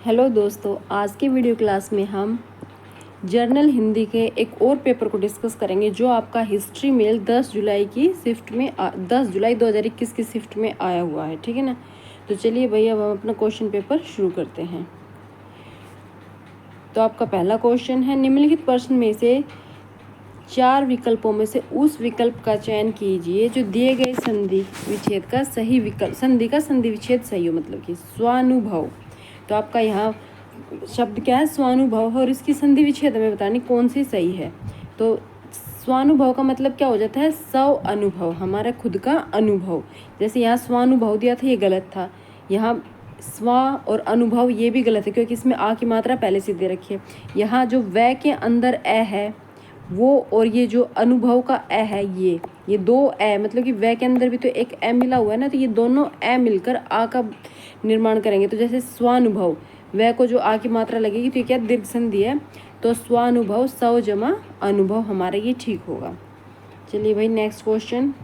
Hello दोस्तों, आज की वीडियो क्लास में हम जर्नल हिंदी के एक और पेपर को डिस्कस करेंगे जो आपका हिस्ट्री मेल 10 जुलाई की शिफ्ट में 10 जुलाई 2021 की शिफ्ट में आया हुआ है। ठीक है ना। तो चलिए भैया, अब हम अपना क्वेश्चन पेपर शुरू करते हैं। तो आपका पहला क्वेश्चन है, निम्नलिखित प्रश्न में से 4 विकल्पों में से उस विकल्प का चयन कीजिए जो दिए गए संधि विच्छेद का सही विकल्प, संधि का संधि विच्छेद सही हो, मतलब कि स्वानुभव। तो आपका यहाँ शब्द क्या है? स्वानुभव। और इसकी संधि विच्छेद हमें बतानी कौन सी सही है। तो स्वानुभव का मतलब क्या हो जाता है? स्व अनुभव, हमारा खुद का अनुभव। जैसे यहाँ स्वानुभव दिया था, ये गलत था। यहाँ स्व और अनुभव ये भी गलत है क्योंकि इसमें आ की मात्रा पहले से दे रखी है। यहाँ जो व के अंदर ए है वो, और ये जो अनुभव का ए है ये दो ए, मतलब कि व के अंदर भी तो एक ए मिला हुआ है ना, तो ये दोनों ए मिलकर आ का निर्माण करेंगे। तो जैसे स्वानुभव, व को जो आ की मात्रा लगेगी तो ये क्या? दीर्घ संधि है। तो स्वानुभव स्व जमा अनुभव, हमारा ये ठीक होगा। चलिए भाई, नेक्स्ट क्वेश्चन।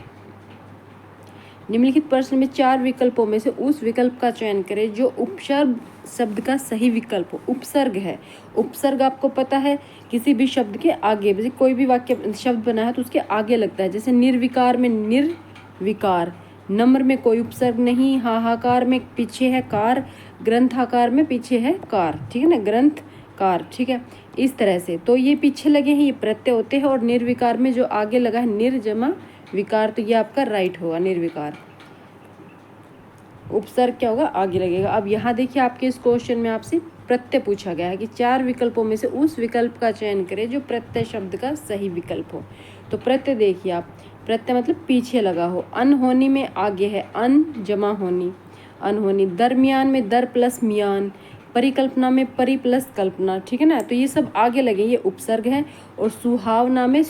निम्नलिखित प्रश्न में 4 विकल्पों में से उस विकल्प का चयन करें जो उपसर्ग शब्द का सही विकल्प हो। उपसर्ग है, उपसर्ग आपको पता है किसी भी शब्द के आगे, जैसे कोई भी वाक्य शब्द बना है तो उसके आगे लगता है। जैसे निर्विकार में निर्विकार, नम्र में कोई उपसर्ग नहीं, हाहाकार में पीछे है कार, ग्रंथाकार में पीछे है कार। ठीक है ना, ग्रंथ कार। ठीक है, इस तरह से तो ये पीछे लगे हैं, ये प्रत्यय होते हैं। और निर्विकार में जो आगे लगा है निर्जमा विकार, तो ये आपका राइट होगा, निर्विकार। उपसर्ग क्या होगा? आगे लगेगा। अब यहाँ देखिए, आपके इस क्वेश्चन में आपसे प्रत्यय पूछा गया है कि 4 विकल्पों में से उस विकल्प का चयन करें जो प्रत्यय शब्द का सही विकल्प हो। तो प्रत्यय देखिए आप, प्रत्यय मतलब पीछे लगा हो। अनहोनी में आगे है अन जमा होनी, अनहोनी। दरमियान में दर प्लस मियान, परिकल्पना में परि प्लस कल्पना। ठीक है ना, तो ये सब आगे लगे, ये उपसर्ग है। और सुहावना में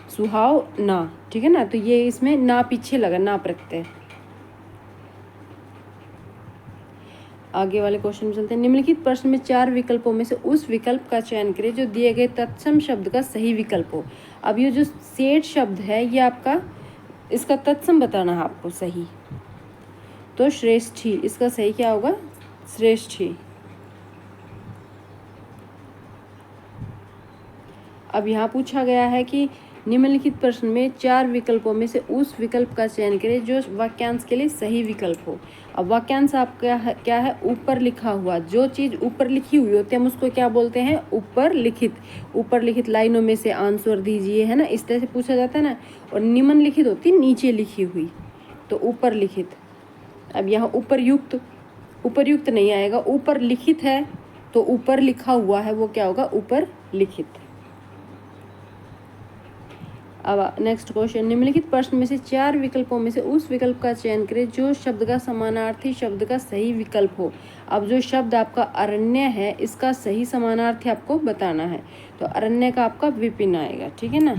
सुहावना। ठीक है ना, तो ये इसमें ना पीछे लगा, ना प्रत्यय। आगे वाले क्वेश्चन में चलते हैं। निम्नलिखित प्रश्न में 4 विकल्पों में से उस विकल्प का चयन करें जो दिए गए तत्सम शब्द का सही विकल्प हो। अब ये जो सेठ शब्द है, ये आपका, इसका तत्सम बताना है आपको सही। तो श्रेष्ठी, इसका सही क्या होगा? श्रेष्ठी। अब यहाँ पूछा गया है कि निम्नलिखित प्रश्न में 4 विकल्पों में से उस विकल्प का चयन करें जो वाक्यांश के लिए सही विकल्प हो। अब वाक्यांश आपका क्या है? ऊपर लिखा हुआ। जो चीज़ ऊपर लिखी हुई होती है हम उसको क्या बोलते हैं? ऊपर लिखित। ऊपर लिखित लाइनों में से आंसर दीजिए, है ना, इस तरह से पूछा जाता है ना। और निम्नलिखित होती है नीचे लिखी हुई, तो ऊपर लिखित। अब यहाँ उपरयुक्त, उपरयुक्त नहीं आएगा, ऊपर लिखित है तो ऊपर लिखा हुआ है, वो क्या होगा? ऊपर लिखित। अब नेक्स्ट क्वेश्चन। निम्नलिखित प्रश्न में से 4 विकल्पों में से उस विकल्प का चयन करें जो शब्द का समानार्थी शब्द का सही विकल्प हो। अब जो शब्द आपका अरण्य है, इसका सही समानार्थी आपको बताना है। तो अरण्य का आपका विपिन आएगा। ठीक है ना,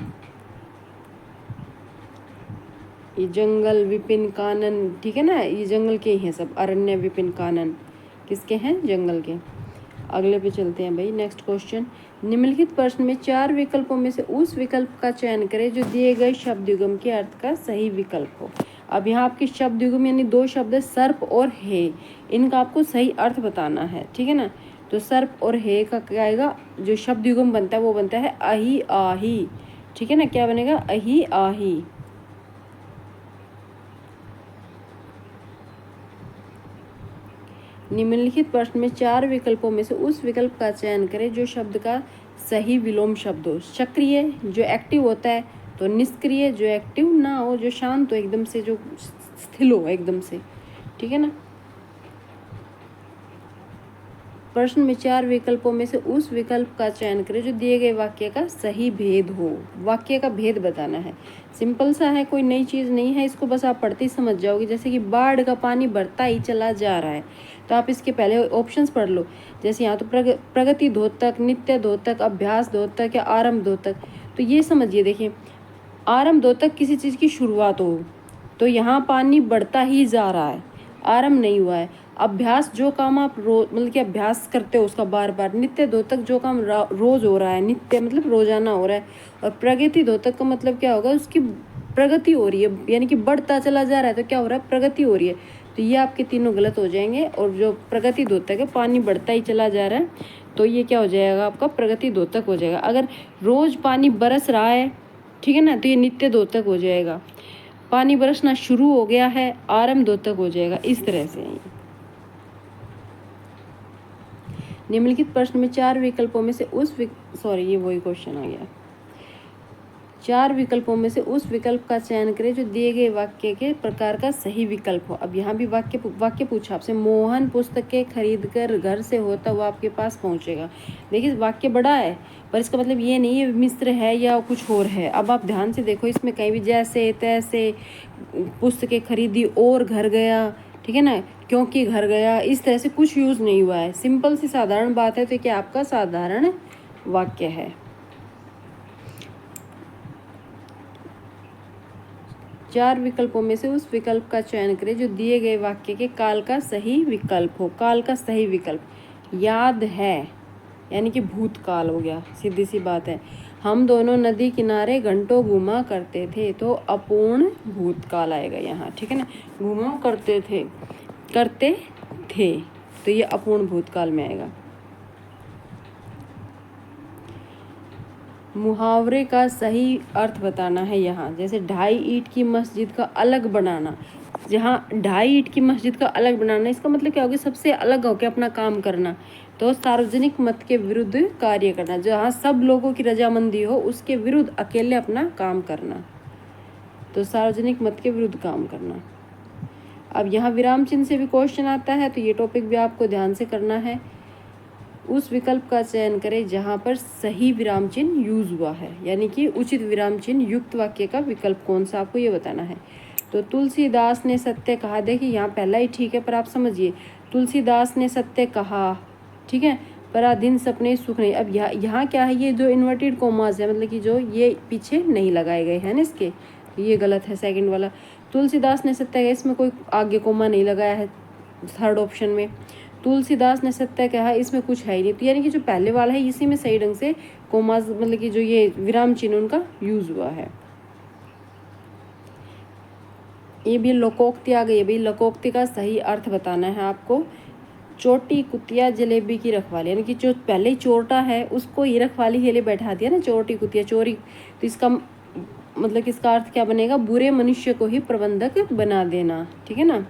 ये जंगल, विपिन, कानन। ठीक है ना, ये जंगल के ही हैं सब। अरण्य, विपिन, कानन किसके हैं? जंगल के। अगले पे चलते हैं भाई, नेक्स्ट क्वेश्चन। निम्नलिखित प्रश्न में 4 विकल्पों में से उस विकल्प का चयन करें जो दिए गए शब्द युग्म के अर्थ का सही विकल्प हो। अब यहाँ आपके शब्द युग्म यानी 2 शब्द है, सर्प और हे, इनका आपको सही अर्थ बताना है। ठीक है ना, तो सर्प और हे का क्या आएगा? जो शब्द युग्म बनता है वो बनता है अहि आही। ठीक है ना, क्या बनेगा? अहि आही। निम्नलिखित प्रश्न में 4 विकल्पों में से उस विकल्प का चयन करें जो शब्द का सही विलोम शब्द हो। सक्रिय जो एक्टिव होता है, तो निष्क्रिय जो एक्टिव ना हो, जो शांत हो एकदम से, जो स्थिर हो एकदम से। ठीक है ना, प्रश्न में 4 विकल्पों में से उस विकल्प का चयन करें जो दिए गए वाक्य का सही भेद हो। वाक्य का भेद बताना है। सिंपल सा है, कोई नई चीज़ नहीं है, इसको बस आप पढ़ते ही समझ जाओगे। जैसे कि बाढ़ का पानी बढ़ता ही चला जा रहा है, तो आप इसके पहले ऑप्शंस पढ़ लो। जैसे यहाँ तो प्रगति धोतक, नित्य धोतक, अभ्यास धोतक या आरंभ धोतक। तो ये समझिए, देखिए, आरंभ धोतक किसी चीज़ की शुरुआत हो, तो यहाँ पानी बढ़ता ही जा रहा है, आरंभ नहीं हुआ है। अभ्यास जो काम आप रोज मतलब कि अभ्यास करते हो उसका बार बार। नित्य धोतक जो काम रोज हो रहा है, नित्य मतलब रोजाना हो रहा है। और प्रगति धोतक का मतलब क्या होगा? उसकी प्रगति हो रही है, यानी कि बढ़ता चला जा रहा है, तो क्या हो रहा है? प्रगति हो रही है। तो ये आपके तीनों गलत हो जाएंगे। और जो प्रगति द्योतक है, पानी बढ़ता ही चला जा रहा है, तो ये क्या हो जाएगा आपका प्रगति द्योतक हो जाएगा। अगर रोज पानी बरस रहा है, ठीक है ना, तो ये नित्य द्योतक हो जाएगा। पानी बरसना शुरू हो गया है, आरंभ द्योतक हो जाएगा। इस तरह से निम्नलिखित प्रश्न में चार विकल्पों में से ये वही क्वेश्चन आ गया। चार विकल्पों में से उस विकल्प का चयन करें जो दिए गए वाक्य के प्रकार का सही विकल्प हो। अब यहाँ भी वाक्य पूछा आपसे, मोहन पुस्तकें खरीद कर घर से होता हुआ आपके पास पहुँचेगा। देखिए वाक्य बड़ा है, पर इसका मतलब ये नहीं है मिश्र है या कुछ और है। अब आप ध्यान से देखो, इसमें कहीं भी जैसे तैसे, पुस्तकें खरीदी और घर गया, ठीक है ना, क्योंकि घर गया, इस तरह से कुछ यूज़ नहीं हुआ है। सिंपल सी साधारण बात है, तो क्या आपका साधारण वाक्य है। चार विकल्पों में से उस विकल्प का चयन करें जो दिए गए वाक्य के काल का सही विकल्प हो। काल का सही विकल्प, याद है यानी कि भूतकाल हो गया, सीधी सी बात है। हम दोनों नदी किनारे घंटों घूमा करते थे, तो अपूर्ण भूतकाल आएगा यहाँ, ठीक है ना। घूमा करते थे तो ये अपूर्ण भूतकाल में आएगा। मुहावरे का सही अर्थ बताना है यहाँ। जैसे 2.5 ईंट की मस्जिद का अलग बनाना, जहाँ 2.5 ईंट की मस्जिद का अलग बनाना, इसका मतलब क्या होगा, सबसे अलग होकर अपना काम करना। तो सार्वजनिक मत के विरुद्ध कार्य करना, जहाँ सब लोगों की रजामंदी हो उसके विरुद्ध अकेले अपना काम करना, तो सार्वजनिक मत के विरुद्ध काम करना। अब यहाँ विराम चिन्ह से भी क्वेश्चन आता है, तो ये टॉपिक भी आपको ध्यान से करना है। उस विकल्प का चयन करें जहाँ पर सही विराम चिन्ह यूज हुआ है, यानी कि उचित विराम चिन्ह युक्त वाक्य का विकल्प कौन सा, आपको ये बताना है। तो तुलसीदास ने सत्य कहा, देखिए यहाँ पहला ही ठीक है, पर आप समझिए, तुलसीदास ने सत्य कहा, ठीक है, पराधीन सपने सुख नहीं। अब यहाँ क्या है, ये जो इन्वर्टेड कोमास है, मतलब कि जो ये पीछे नहीं लगाए गए हैं ना इसके, तो ये गलत है। सेकंड वाला, तुलसीदास ने सत्य कहा, इसमें कोई आगे कोमा नहीं लगाया है। थर्ड ऑप्शन में तुलसीदास ने सत्य कहा, इसमें कुछ है ही नहीं, तो यानी कि जो पहले वाला है इसी में सही ढंग से कोमास, मतलब कि जो ये विराम चिन्ह उनका यूज हुआ है। ये भी लोकोक्ति आ गई है भाई। लोकोक्ति का सही अर्थ बताना है आपको। चोटी कुतिया जलेबी की रखवाली, यानी कि जो पहले ही चोरटा है उसको ये रखवाली के लिए बैठा दिया ना, चोटी कुतिया चोरी, तो इसका मतलब कि इसका अर्थ क्या बनेगा, बुरे मनुष्य को ही प्रबंधक बना देना, ठीक है ना।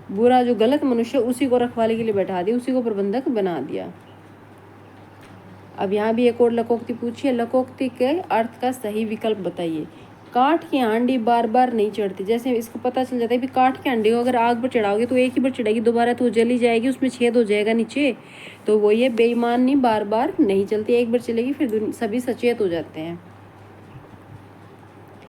बुरा जो गलत मनुष्य उसी को रखवाले के लिए बैठा दिया, उसी को प्रबंधक बना दिया। अब यहाँ भी एक और लोकोक्ति पूछिए, लोकोक्ति के अर्थ का सही विकल्प बताइए। काठ की हांडी बार बार नहीं चढ़ती, जैसे इसको पता चल जाता है कि काठ की हांडी को अगर आग पर चढ़ाओगे तो एक ही बार चढ़ेगी, दोबारा तो जली जाएगी, उसमें छेद हो जाएगा नीचे। तो वो ये बेईमान नहीं, बार बार नहीं चलती, एक बार चलेगी फिर सभी सचेत हो जाते हैं।